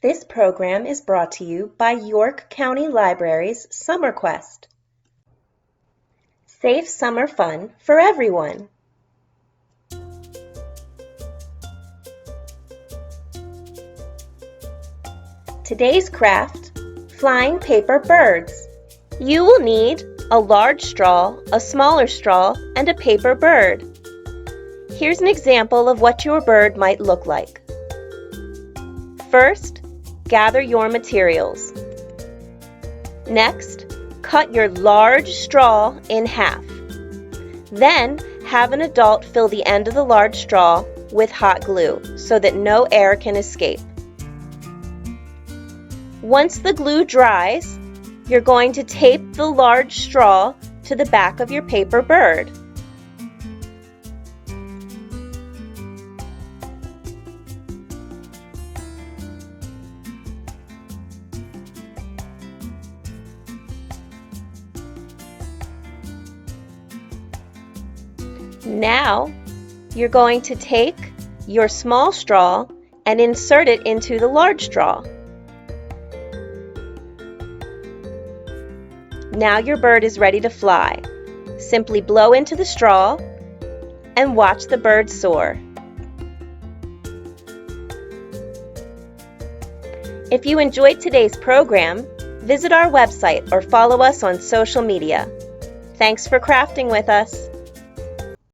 This program is brought to you by York County Library's Summer Quest. Safe summer fun for everyone. Today's craft, flying paper birds. You will need a large straw, a smaller straw, and a paper bird. Here's an example of what your bird might look like. First, gather your materials. Next, cut your large straw in half. Then, have an adult fill the end of the large straw with hot glue so that no air can escape. Once the glue dries, you're going to tape the large straw to the back of your paper bird. Now, you're going to take your small straw and insert it into the large straw. Now your bird is ready to fly. Simply blow into the straw and watch the bird soar. If you enjoyed today's program, visit our website or follow us on social media. Thanks for crafting with us.